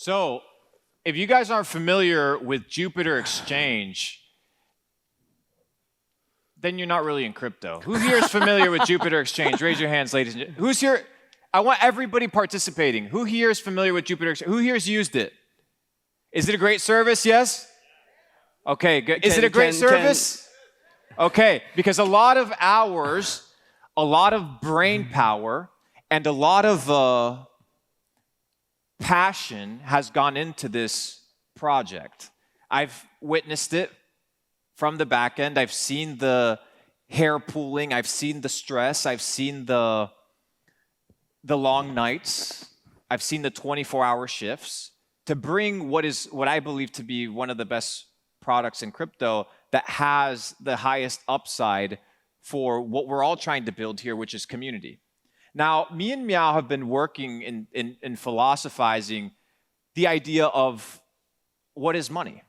So, if you guys aren't familiar with Jupiter Exchange, then you're not really in crypto. Who here is familiar with Jupiter Exchange? Raise your hands, ladies and gentlemen. Who's here? I want everybody participating. Who here is familiar with Jupiter Exchange? Who here has used it? Is it a great service? Yes? Okay, good. Is it a great service? Okay, because a lot of hours, a lot of brain power, and a lot of passion has gone into this project. I've witnessed it from the back end. I've seen the hair pulling. I've seen the stress. I've seen the long nights. I've seen the 24-hour shifts to bring what I believe to be one of the best products in crypto that has the highest upside for what we're all trying to build here, which is community. Now, me and Meow have been working in philosophizing the idea of what is money.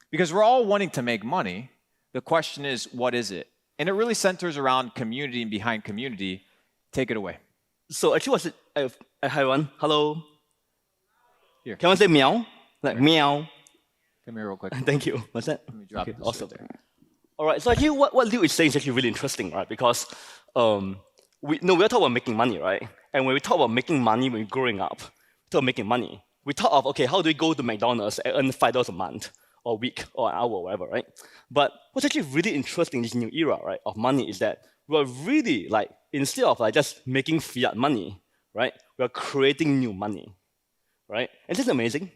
Because we're all wanting to make money. The question is, what is it? And it really centers around community and behind community. Take it away. So actually, what's it? Hi, everyone. Hello. Here. Can I say meow? Like meow. Come here real quick. Thank you. What's that? Let me drop this awesome. right there. All right. So actually, what Luke is saying is actually really interesting, right? Because we're talking about making money, right? And when we talk about making money when we're growing up, we talk about making money. We thought of, okay, how do we go to McDonald's and earn $5 a month or a week or an hour or whatever, right? But what's actually really interesting in this new era, right, of money is that we're really like, instead of like just making fiat money, right, we're creating new money, right? And this is amazing.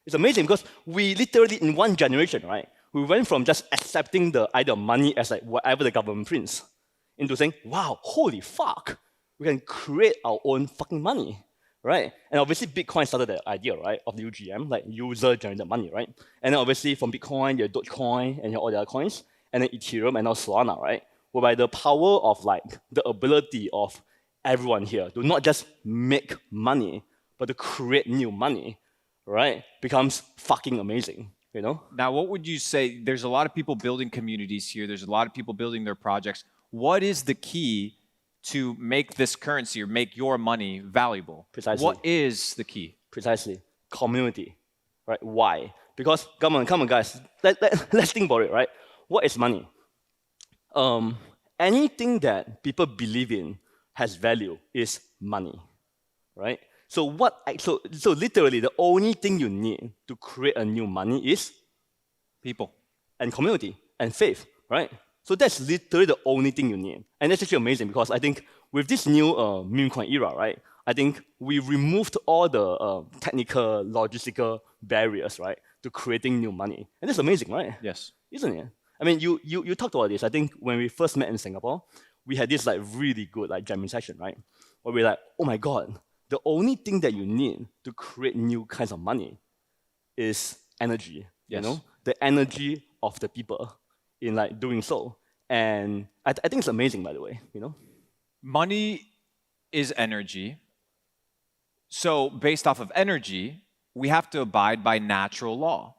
It's amazing because we literally, in one generation, right, we went from just accepting the idea of money as like whatever the government prints into saying, wow, holy fuck, we can create our own fucking money, right? And obviously, Bitcoin started that idea, right, of the UGM, like user-generated money, right? And then obviously, from Bitcoin, you have Dogecoin, and you have all the other coins, and then Ethereum, and now Solana, right? Whereby the power of like the ability of everyone here to not just make money, but to create new money, right, becomes fucking amazing, you know? Now, what would you say? There's a lot of people building communities here. There's a lot of people building their projects. What is the key to make this currency or make your money valuable? Precisely. What is the key? Precisely. Community, right? Why? Because, come on, guys. Let's think about it, right? What is money? Anything that people believe in has value is money, right? So literally, the only thing you need to create a new money is people and community and faith, right? So that's literally the only thing you need. And that's actually amazing because I think with this new meme coin era, right, I think we removed all the technical, logistical barriers, right, to creating new money. And that's amazing, right? Yes. Isn't it? I mean, you talked about this. I think when we first met in Singapore, we had this like really good like jamming session, right? Where we're like, oh my God, the only thing that you need to create new kinds of money is energy, yes. You know? The energy of the people in like doing so. And I think it's amazing, by the way, you know? Money is energy. So based off of energy, we have to abide by natural law.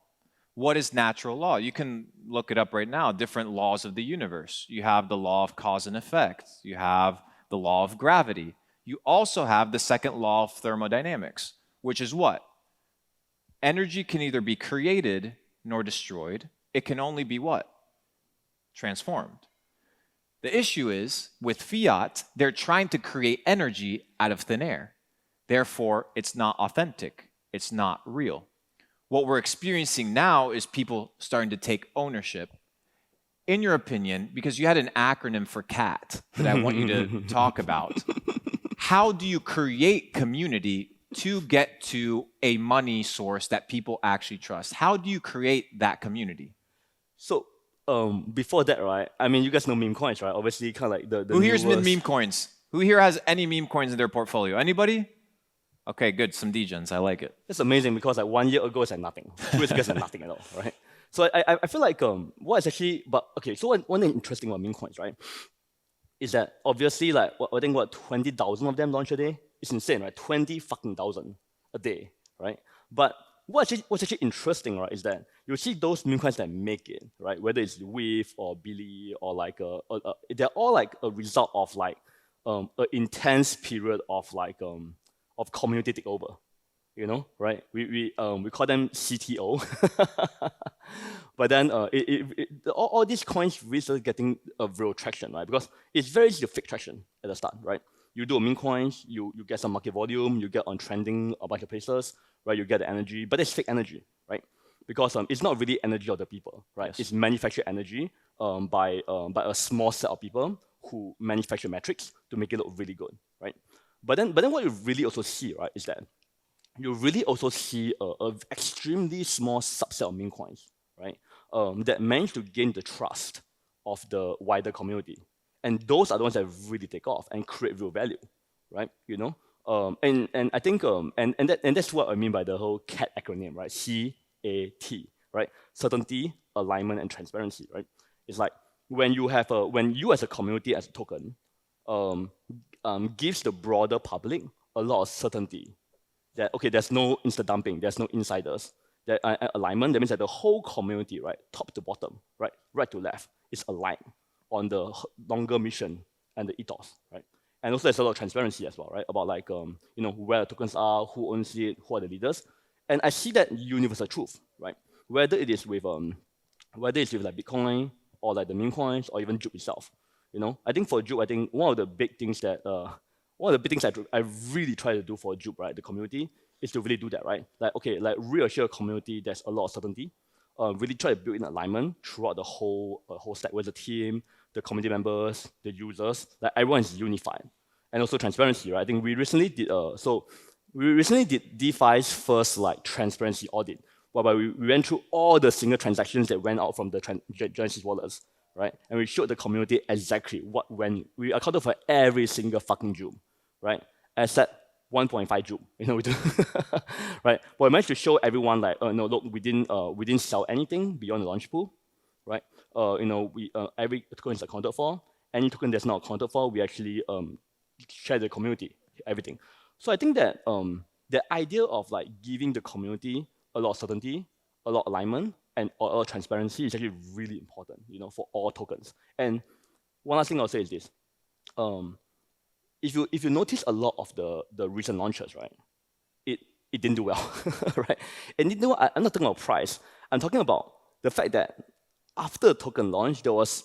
What is natural law? You can look it up right now, different laws of the universe. You have the law of cause and effect. You have the law of gravity. You also have the second law of thermodynamics, which is what? Energy can neither be created nor destroyed. It can only be what? Transformed. The issue is, with fiat, they're trying to create energy out of thin air. Therefore, it's not authentic. It's not real. What we're experiencing now is people starting to take ownership. In your opinion, because you had an acronym for CAT that I want you to talk about, how do you create community to get to a money source that people actually trust? How do you create that community? So, before that, right, I mean, you guys know meme coins, right? Obviously, kind of like the Who here's meme coins? Who here has any meme coins in their portfolio? Anybody? Okay, good. Some degens. I like it. It's amazing because like 1 year ago, it's like nothing. 2 years ago, it's like nothing at all, right? So I feel like what is actually, but okay, so one thing interesting about meme coins, right, is that obviously like, I think 20,000 of them launched a day? It's insane, right? 20 fucking thousand a day, right? But what's actually interesting, right, is that you see those meme coins that make it, right? Whether it's Wave or Billy or like they're all like a result of like an intense period of like of community takeover, right? We call them CTO. But then all these coins really started getting a real traction, right? Because it's very easy to fake traction at the start, right? You do a meme coins, you get some market volume, you get on trending a bunch of places, right? You get the energy, but it's fake energy, right? Because it's not really energy of the people, right? Yes. It's manufactured energy by a small set of people who manufacture metrics to make it look really good, right? But then what you really also see, right, is that you really also see a extremely small subset of meme coins, right, that manage to gain the trust of the wider community. And those are the ones that really take off and create real value, right? And I think and that's what I mean by the whole CAT acronym, right? CAT, right? Certainty, alignment, and transparency, right? It's like when you as a community as a token gives the broader public a lot of certainty that okay, there's no instant dumping, there's no insiders. That alignment, that means that the whole community, right, top to bottom, right to left, is aligned on the longer mission and the ethos, right? And also there's a lot of transparency as well, right? About like where the tokens are, who owns it, who are the leaders. And I see that universal truth, right? Whether it is with like Bitcoin or like the meme coins or even Jupe itself. I think for Jupe, I think one of the big things that I really try to do for Jupe, right, the community, is to really do that, right? Like, okay, like reassure a community there's a lot of certainty. Really try to build in alignment throughout the whole stack, whether the team, the community members, the users, like everyone is unified. And also transparency, right? I think we recently did DeFi's first like transparency audit, whereby we went through all the single transactions that went out from the Genesis wallets, right? And we showed the community exactly what went. We accounted for every single fucking Jupe, right? Except 1.5 Jupe, we do, right? But we managed to show everyone like, no, look, we didn't sell anything beyond the launch pool, right? Every token is accounted for. Any token that's not accounted for, we actually share the community, everything. So I think that the idea of like giving the community a lot of certainty, a lot of alignment, and a lot of transparency is actually really important, for all tokens. And one last thing I'll say is this. If you notice a lot of the recent launches, right, it didn't do well, right? And I'm not talking about price. I'm talking about the fact that after the token launch, there was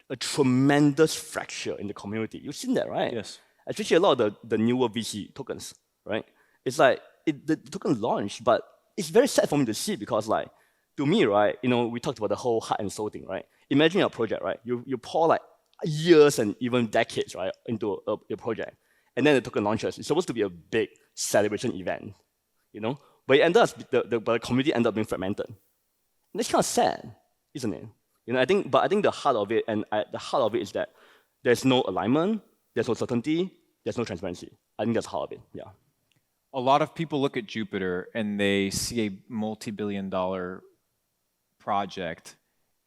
a tremendous fracture in the community. You've seen that, right? Yes. Especially a lot of the newer VC tokens, right? It's like the token launched, but it's very sad for me to see because, like, to me, right, we talked about the whole heart and soul thing, right? Imagine a project, right? You pour like years and even decades, right, into a project, and then the token launches. It's supposed to be a big celebration event, but it ended up the community ended up being fragmented. And that's kind of sad, isn't it? I think the heart of it, is that there's no alignment, there's no certainty, there's no transparency. I think that's the heart of it. Yeah. A lot of people look at Jupiter and they see a multi-billion-dollar project,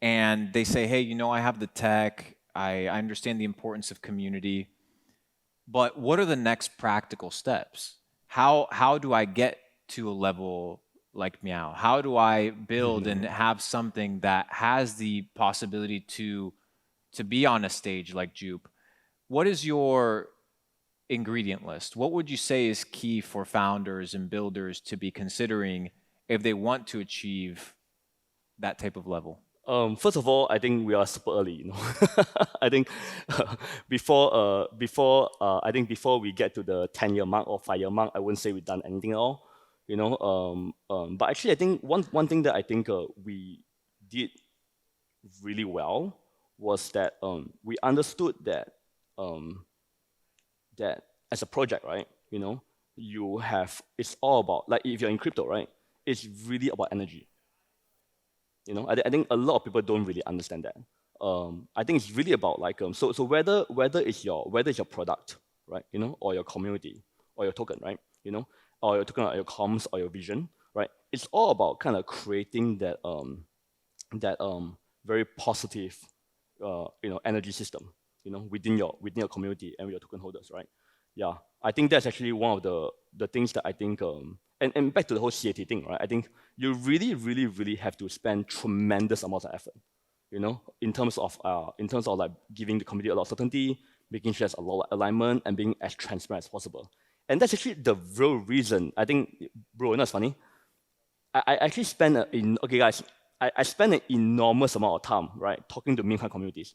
and they say, "Hey, I have the tech. I understand the importance of community, but what are the next practical steps? How do I get to a level like Meow? How do I build and have something that has the possibility to be on a stage like Jupe?" What is your ingredient list? What would you say is key for founders and builders to be considering if they want to achieve that type of level? First of all, I think we are super early. I think before we get to the 10-year mark or 5-year mark, I wouldn't say we've done anything at all. But actually, I think one thing that I think we did really well was that we understood that that as a project, right? It's all about, like, if you're in crypto, right? It's really about energy. I think a lot of people don't really understand that. I think it's really about like so whether it's your product, right? Or your community or your token, right? Or your token or your comms or your vision, right? It's all about kind of creating that very positive energy system, within your community and with your token holders, right? Yeah, I think that's actually one of the things that I think and back to the whole CAT thing, right? I think you really, really, really have to spend tremendous amounts of effort, in terms of like giving the community a lot of certainty, making sure there's a lot of alignment, and being as transparent as possible. And that's actually the real reason. I think, bro, you know what's funny? I actually spend okay, guys. I spend an enormous amount of time, right, talking to meme coin communities.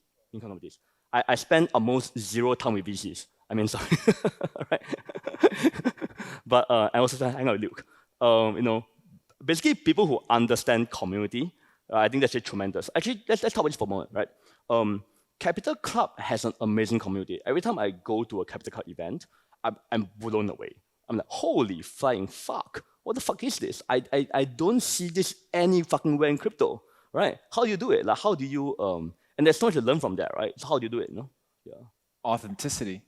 I spend almost zero time with VCs. I mean, sorry, right? But I also hang out with Luke. You know, basically people who understand community. I think that's just tremendous. Actually, let's talk about this for a moment, right? Capital Club has an amazing community. Every time I go to a Capital Club event, I'm blown away. I'm like, holy flying fuck. What the fuck is this? I don't see this any fucking way in crypto, right? How do you do it? Like, how do you, and there's so much to learn from that, right? So how do you do it, you know? Yeah. Authenticity.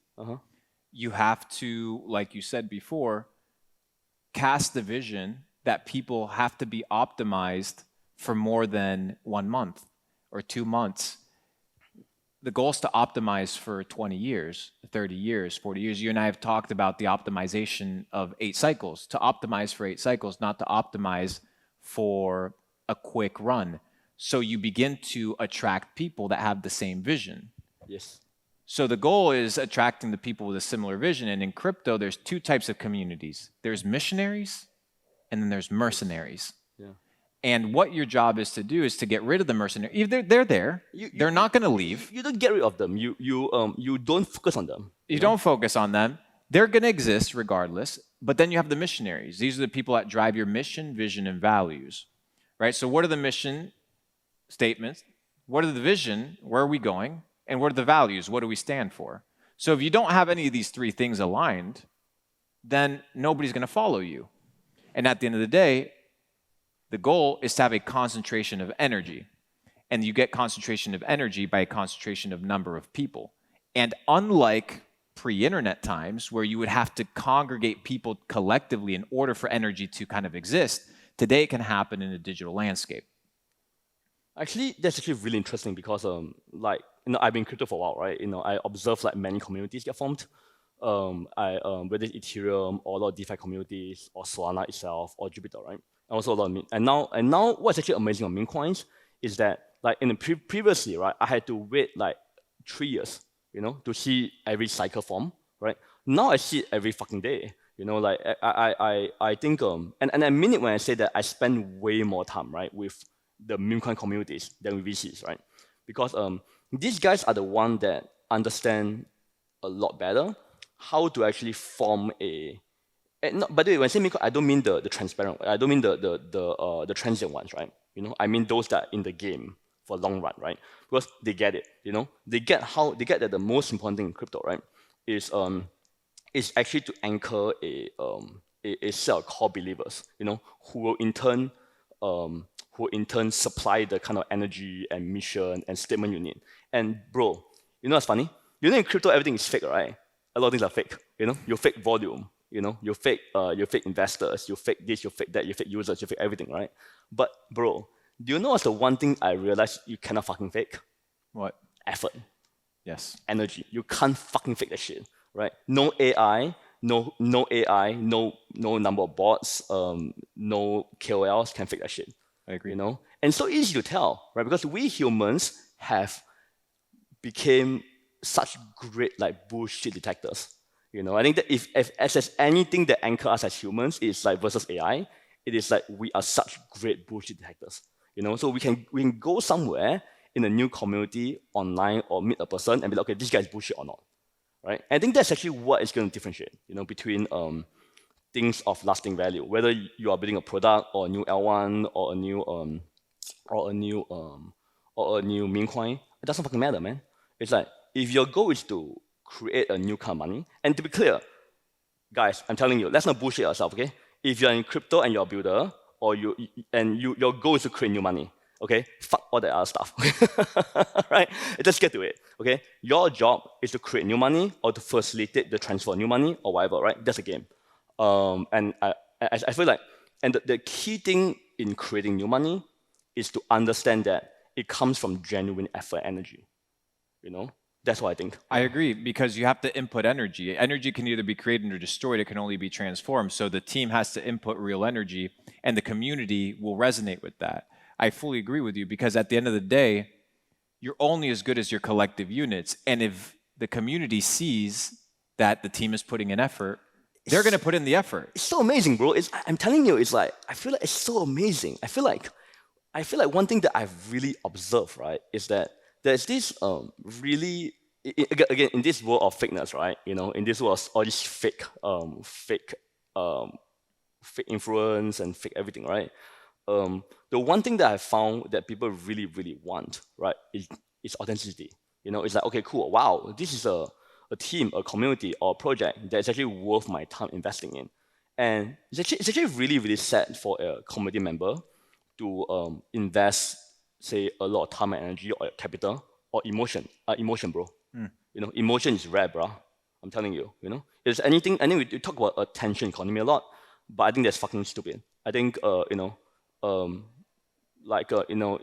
You have to, like you said before, cast the vision that people have to be optimized for more than 1 month or 2 months. The goal is to optimize for 20 years, 30 years, 40 years. You and I have talked about the optimization of 8 cycles, to optimize for 8 cycles, not to optimize for a quick run. So you begin to attract people that have the same vision. Yes. So the goal is attracting the people with a similar vision. And in crypto, there's 2 types of communities. There's missionaries, and then there's mercenaries. Yeah. And what your job is to do is to get rid of the mercenaries. They're there. They're not going to leave. You don't get rid of them. You don't focus on them. You don't focus on them. They're going to exist regardless. But then you have the missionaries. These are the people that drive your mission, vision, and values. Right? So what are the mission statements? What are the vision? Where are we going? And what are the values? What do we stand for? So if you don't have any of these 3 things aligned, then nobody's going to follow you. And at the end of the day, the goal is to have a concentration of energy. And you get concentration of energy by a concentration of number of people. And unlike pre-internet times, where you would have to congregate people collectively in order for energy to kind of exist, today it can happen in a digital landscape. Actually, that's actually really interesting because, like, you know, I've been in crypto for a while, right? You know, I observe like many communities get formed. Whether it's Ethereum or a lot of DeFi communities or Solana itself or Jupiter, right? And also a lot of meme. And now what's actually amazing on meme coins is that, like, in the previously, right, I had to wait like 3 years, you know, to see every cycle form, right? Now I see it every fucking day. You know, like I think and I mean it when I say that I spend way more time, right, with the meme coin communities than with VCs, right? Because these guys are the ones that understand a lot better how to actually form a. By the way, when I say meme coin, I don't mean the transparent. I don't mean the transient ones, right? You know, I mean those that are in the game for long run, right? Because they get it. You know, they get that the most important thing in crypto, right, is actually to anchor a set of core believers, you know, who will in turn supply the kind of energy and mission and statement you need. And bro, you know what's funny? You know in crypto everything is fake, right? A lot of things are fake. You know, you fake volume. You know, you fake investors. You fake this. You fake that. You fake users. You fake everything, right? But bro, do you know what's the one thing I realized you cannot fucking fake? What? Effort. Yes. Energy. You can't fucking fake that shit, right? No AI. No AI. No number of bots. No KOLs can fake that shit. I agree. You know, and so easy to tell, right? Because we humans have became such great like bullshit detectors. You know, I think that if there's anything that anchors us as humans, it's like versus AI. It is like we are such great bullshit detectors. You know, so we can go somewhere in a new community online or meet a person and be like, okay, this guy is bullshit or not, right? And I think that's actually what is going to differentiate, you know, between things of lasting value, whether you are building a product or a new L1 or a new meme coin. It doesn't fucking matter, man. It's like if your goal is to create a new kind of money, and to be clear, guys, I'm telling you, let's not bullshit yourself, okay? If you're in crypto and you're a builder, or your goal is to create new money, okay? Fuck all the other stuff, right? Just get to it, okay? Your job is to create new money or to facilitate the transfer of new money or whatever, right? That's a game. And I feel like, and the key thing in creating new money is to understand that it comes from genuine effort and energy. You know, that's what I think. I agree, because you have to input energy. Energy can either be created or destroyed. It can only be transformed. So the team has to input real energy, and the community will resonate with that. I fully agree with you, because at the end of the day, you're only as good as your collective units. And if the community sees that the team is putting in effort, They're going to put in the effort. It's so amazing, bro. I'm telling you, it's like, I feel like it's so amazing. I feel like one thing that I've really observed, right, is that there's this really, again, in this world of fakeness, right, in this world of all this fake influence and fake everything, right? The one thing that I found that people really, really want, right, is authenticity. It's like, okay, cool, wow, this is a team, a community, or a project that's actually worth my time investing in. And it's actually really, really sad for a community member to invest, say, a lot of time and energy or capital or emotion, bro. Emotion is rare, bro. I'm telling you, It's anything, I think we talk about attention economy a lot, but I think that's fucking stupid. I think,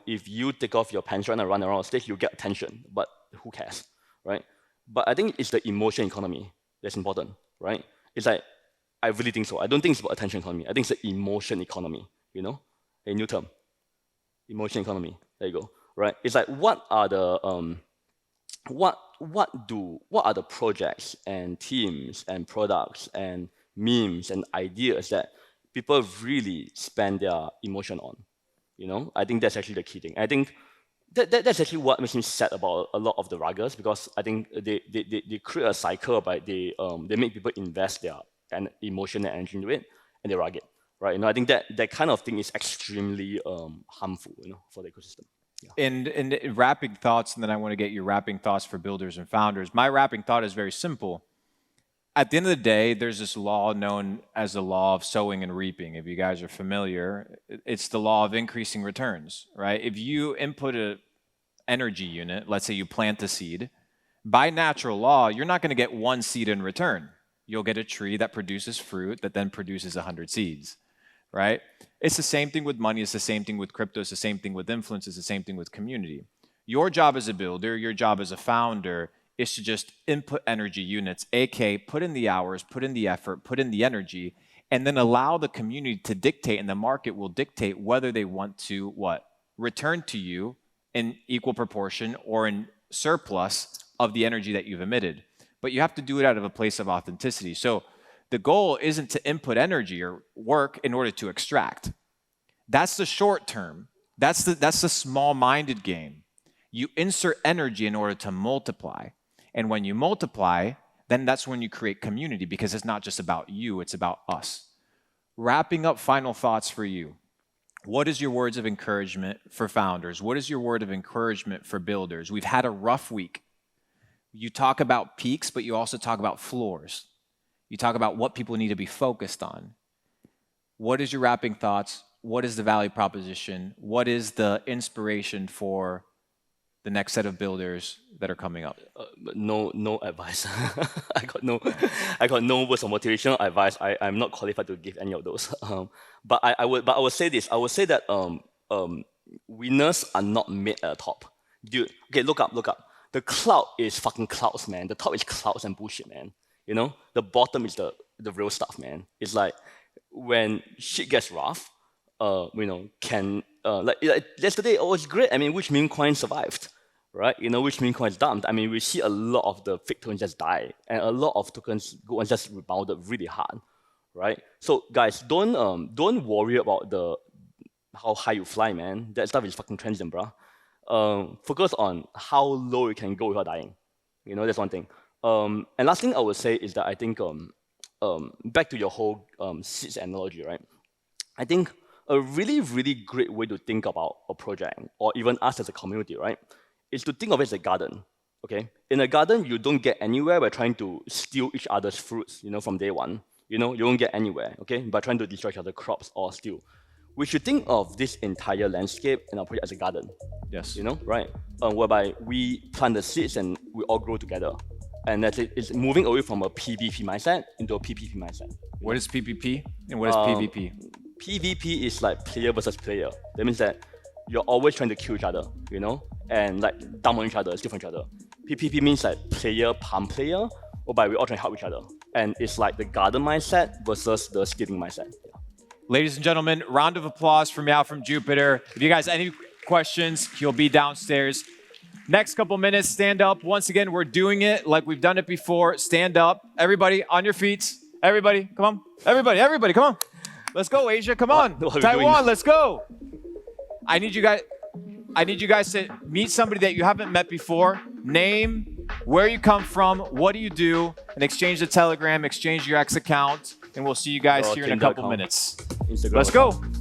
if you take off your pants and run around the stage, you get attention, but who cares, right? But I think it's the emotion economy that's important, right? It's like, I really think so. I don't think it's about attention economy. I think it's the emotion economy, a new term. Emotion economy, there you go, right? It's like, what are the projects and teams and products and memes and ideas that people really spend their emotion on? I think that's actually the key thing. I think that's actually what makes me sad about a lot of the ruggers, because I think they create a cycle by they make people invest their emotion and energy into it, and they rug it, right? I think that kind of thing is extremely harmful, for the ecosystem. Yeah. And wrapping thoughts, and then I want to get your wrapping thoughts for builders and founders. My wrapping thought is very simple. At the end of the day, there's this law known as the law of sowing and reaping. If you guys are familiar, it's the law of increasing returns, right? If you input an energy unit, let's say you plant a seed, by natural law, you're not going to get one seed in return. You'll get a tree that produces fruit that then produces 100 seeds, right? It's the same thing with money. It's the same thing with crypto. It's the same thing with influence. It's the same thing with community. Your job as a builder, your job as a founder, is to just input energy units, aka put in the hours, put in the effort, put in the energy, and then allow the community to dictate, and the market will dictate whether they want to return to you in equal proportion or in surplus of the energy that you've emitted. But you have to do it out of a place of authenticity. So the goal isn't to input energy or work in order to extract. That's the short term. That's the small-minded game. You insert energy in order to multiply. And when you multiply, then that's when you create community, because it's not just about you, it's about us. Wrapping up final thoughts for you. What is your words of encouragement for founders? What is your word of encouragement for builders? We've had a rough week. You talk about peaks, but you also talk about floors. You talk about what people need to be focused on. What is your wrapping thoughts? What is the value proposition? What is the inspiration for the next set of builders that are coming up? No advice. I got no words of motivational advice. I'm not qualified to give any of those. But I would say this. I would say that winners are not made at the top. Dude, okay, look up. The cloud is fucking clouds, man. The top is clouds and bullshit, man. The bottom is the real stuff, man. It's like when shit gets rough, like yesterday, oh, it's great. I mean, which meme coin survived, right? Which meme coins dumped. I mean, we see a lot of the fake tokens just die, and a lot of tokens good ones just rebounded really hard, right? So guys, don't worry about how high you fly, man. That stuff is fucking transient, bro. Focus on how low you can go without dying. That's one thing. And last thing I would say is that I think back to your whole seeds analogy, right? I think a really, really great way to think about a project, or even us as a community, right, is to think of it as a garden, okay? In a garden, you don't get anywhere by trying to steal each other's fruits, from day one. You won't get anywhere, okay, by trying to destroy each other's crops or steal. We should think of this entire landscape and our project as a garden. Yes. Right? Whereby we plant the seeds and we all grow together. And that it's moving away from a PvP mindset into a PvP mindset. What is PvP and what is PvP? PvP is like player versus player. That means that you're always trying to kill each other, and like dump on each other, steal from each other. PvP means like player pump player, whereby we all try to help each other. And it's like the garden mindset versus the stealing mindset. Yeah. Ladies and gentlemen, round of applause for Meow from Jupiter. If you guys have any questions, he'll be downstairs. Next couple minutes, stand up. Once again, we're doing it like we've done it before. Stand up. Everybody on your feet. Everybody, come on. Everybody, come on. Let's go, Asia. Come on. What are we Taiwan, doing? let's go. I need you guys to meet somebody that you haven't met before. Name, where you come from, what do you do, and exchange the Telegram, exchange your X account, and we'll see you guys here in a couple minutes. Instagram Let's account. go.